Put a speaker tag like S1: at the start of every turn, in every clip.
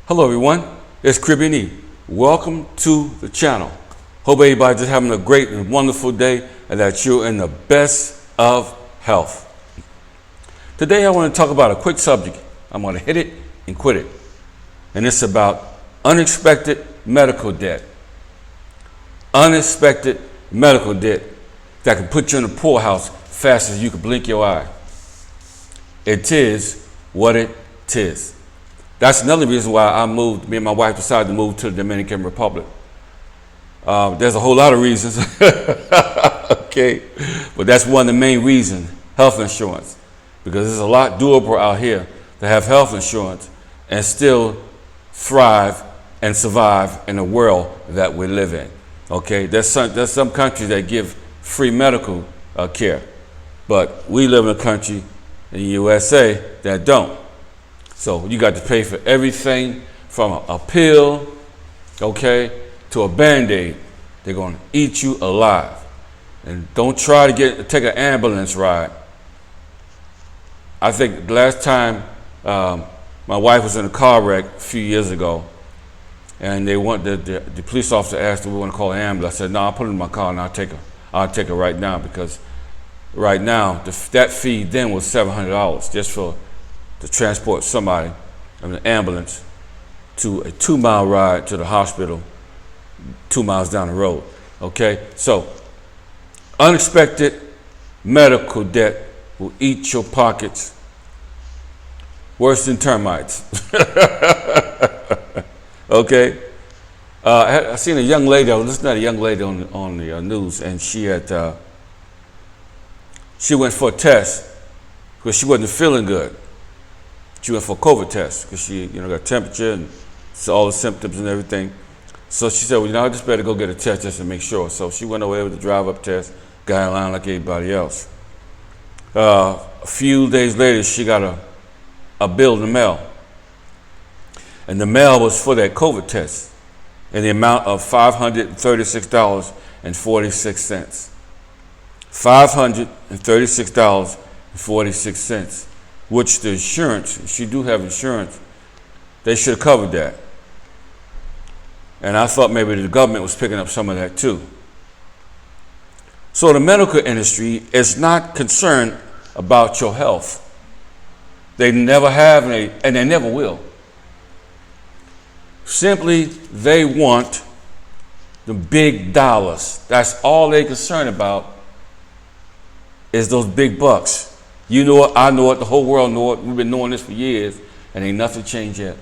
S1: Hello everyone, it's Caribbean E. Welcome to the channel. Hope everybody's just having a great and wonderful day and that you're in the best of health. Today I want to talk about a quick subject. I'm going to hit it and quit it. And it's about unexpected medical debt. Unexpected medical debt that can put you in the poorhouse fast as you can blink your eye. It is what it is. That's another reason why me and my wife decided to move to the Dominican Republic. There's a whole lot of reasons, okay? But that's one of the main reasons, health insurance. Because it's a lot doable out here to have health insurance and still thrive and survive in the world that we live in, okay? There's some countries that give free medical care, but we live in a country in the USA that don't. So you got to pay for everything from a pill, okay, to a Band-Aid. They're going to eat you alive. And don't try to take an ambulance ride. I think the last time my wife was in a car wreck a few years ago, and the police officer asked if we want to call an ambulance. I said, no, I'll put it in my car and I'll take it right now, because right now that fee then was $700 just to transport somebody in an ambulance to a 2-mile ride to the hospital 2 miles down the road. Okay, so unexpected medical debt will eat your pockets worse than termites. Okay, I seen a young lady. I was listening to a young lady on the news, and she went for a test because she wasn't feeling good. She went for a COVID test because she, got temperature and all the symptoms and everything. So she said, well, I just better go get a test just to make sure. So she went away with the drive-up test, got in line like everybody else. A few days later, she got a bill in the mail. And the mail was for that COVID test in the amount of $536.46. $536.46. Which the insurance, if you do have insurance, they should have covered that. And I thought maybe the government was picking up some of that too. So the medical industry is not concerned about your health. They never have, and they never will. Simply, they want the big dollars. That's all they're concerned about, is those big bucks. You know it, I know it, the whole world know it. We've been knowing this for years, and ain't nothing changed yet.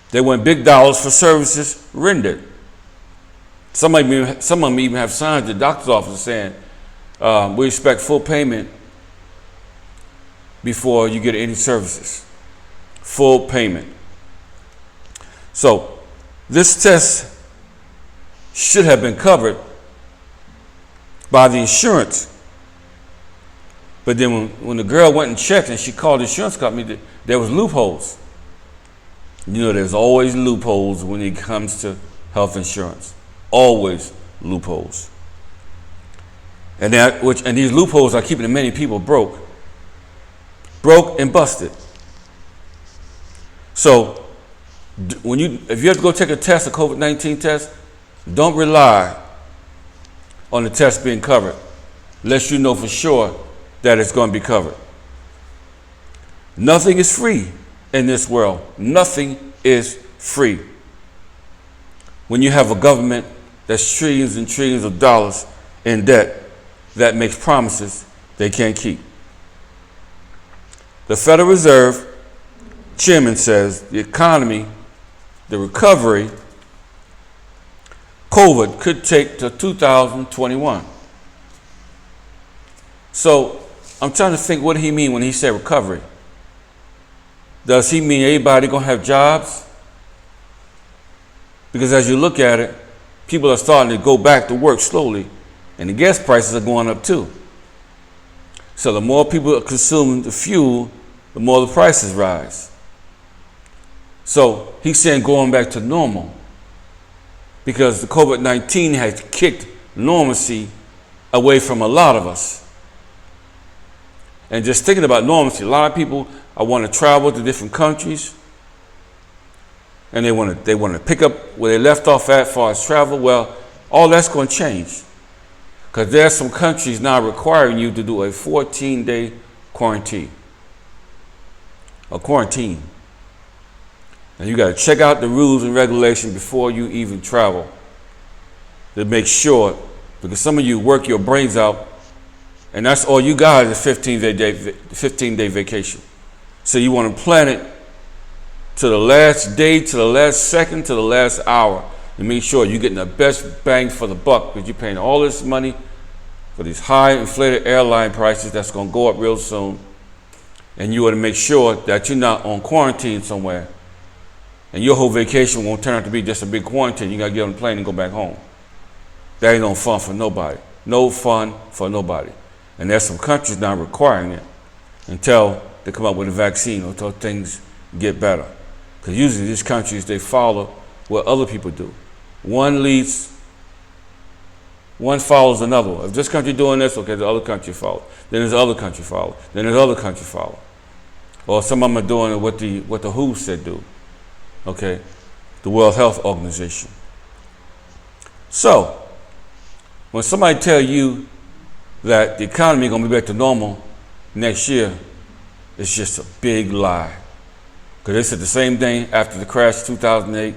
S1: They want big dollars for services rendered. Some of them even have signs at the doctor's office saying, we expect full payment before you get any services. Full payment. So this test should have been covered by the insurance. But then when the girl went and checked and she called the insurance company, there was loopholes. There's always loopholes when it comes to health insurance. Always loopholes. And these loopholes are keeping many people broke and busted. So if you have to go take a test, a COVID-19 test, don't rely on the test being covered unless you know for sure that it's going to be covered. Nothing is free in this world. Nothing is free. When you have a government that's trillions and trillions of dollars in debt that makes promises they can't keep. The Federal Reserve chairman says the economy, the recovery, COVID could take to 2021. So I'm trying to think, what did he mean when he said recovery? Does he mean everybody going to have jobs? Because as you look at it, people are starting to go back to work slowly, and the gas prices are going up too. So the more people are consuming the fuel, the more the prices rise. So he's saying going back to normal, because the COVID-19 has kicked normalcy away from a lot of us. And just thinking about normalcy, a lot of people want to travel to different countries. and they want to pick up where they left off at as far as travel. Well, all that's going to change, because there are some countries now requiring you to do a 14-day quarantine. A quarantine. And you got to check out the rules and regulations before you even travel to make sure, because some of you work your brains out, and that's all you got is a 15-day vacation. So you want to plan it to the last day, to the last second, to the last hour, and make sure you're getting the best bang for the buck, because you're paying all this money for these high inflated airline prices that's going to go up real soon. And you want to make sure that you're not on quarantine somewhere, and your whole vacation won't turn out to be just a big quarantine. You got to get on the plane and go back home. That ain't no fun for nobody. No fun for nobody. And there's some countries now requiring it until they come up with a vaccine or until things get better. Because usually these countries, they follow what other people do. One follows another. If this country doing this, okay, the other country follow. Then there's the other country follow. Then there's the other country follow. Or some of them are doing what the WHO said do. Okay, the World Health Organization. So, when somebody tell you that the economy is going to be back to normal next year, it's just a big lie. Because they said the same thing after the crash of 2008,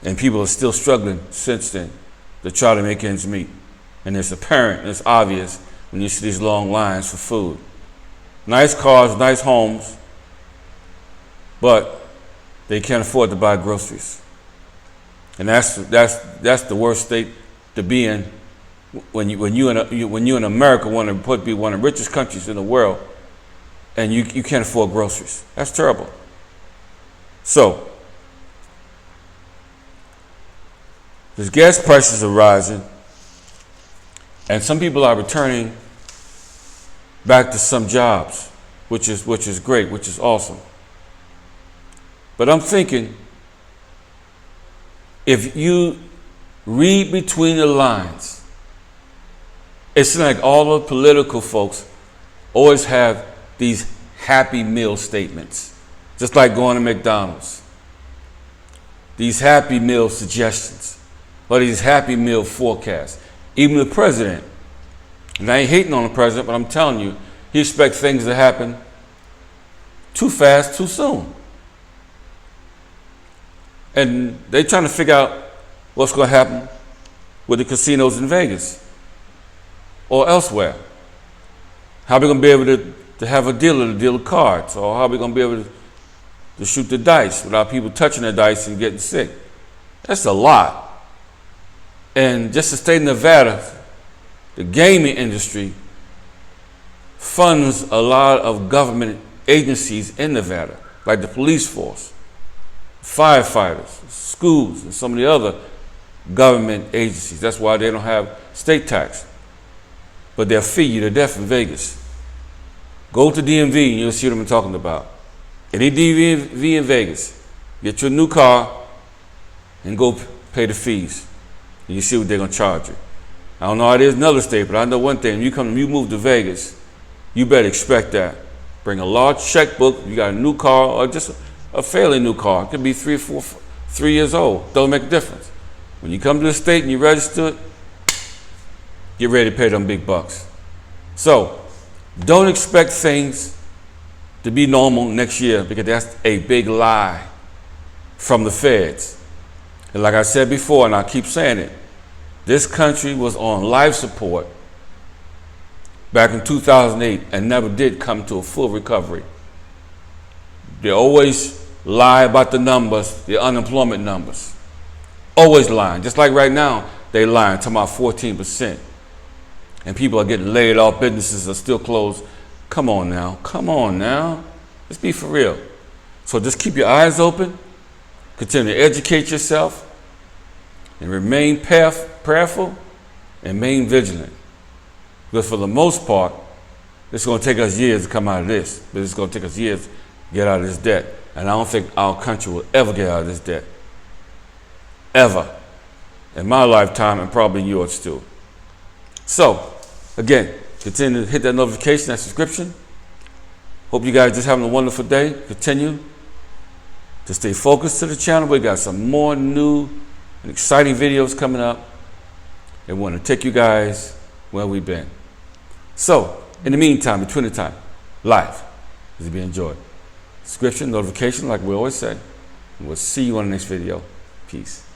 S1: and people are still struggling since then to try to make ends meet. And it's apparent and it's obvious when you see these long lines for food. Nice cars, nice homes, but they can't afford to buy groceries. And that's the worst state to be in when you in America want to be one of the richest countries in the world, and you can't afford groceries. That's terrible. So, as gas prices are rising, and some people are returning back to some jobs, which is great, which is awesome. But I'm thinking, if you read between the lines, it's like all the political folks always have these happy meal statements, just like going to McDonald's. These happy meal suggestions, or these happy meal forecasts. Even the president, and I ain't hating on the president, but I'm telling you, he expects things to happen too fast, too soon. And they're trying to figure out what's going to happen with the casinos in Vegas or elsewhere. How are we going to be able to have a dealer to deal cards? Or how are we going to be able to shoot the dice without people touching the dice and getting sick? That's a lot. And just the state of Nevada, the gaming industry funds a lot of government agencies in Nevada, like the police force, firefighters, schools, and some of the other government agencies. That's why they don't have state tax. But they'll feed you to death in Vegas. Go to DMV and you'll see what I'm talking about. Any DMV in Vegas, get your new car and go pay the fees. And you see what they're going to charge you. I don't know how it is in another state, but I know one thing. You move to Vegas, you better expect that. Bring a large checkbook. You got a new car or just a fairly new car. It could be 3 years old. Don't make a difference. When you come to the state and you register it, get ready to pay them big bucks. So, don't expect things to be normal next year, because that's a big lie from the feds. And like I said before, and I keep saying it, this country was on life support back in 2008 and never did come to a full recovery. They always lie about the numbers, the unemployment numbers. Always lying. Just like right now, they lying, talking about 14%. And people are getting laid off, businesses are still closed. Come on now. Let's be for real. So just keep your eyes open, continue to educate yourself, and remain prayerful and remain vigilant. Because for the most part, it's going to take us years to come out of this, but it's going to take us years to get out of this debt. And I don't think our country will ever get out of this debt. Ever. In my lifetime, and probably yours too. So, again, continue to hit that notification, that subscription. Hope you guys just having a wonderful day. Continue to stay focused to the channel. We got some more new and exciting videos coming up, and we want to take you guys where we've been. So, in the meantime, between the time, life is to be enjoyed. Subscription, notification, like we always say. And we'll see you on the next video. Peace.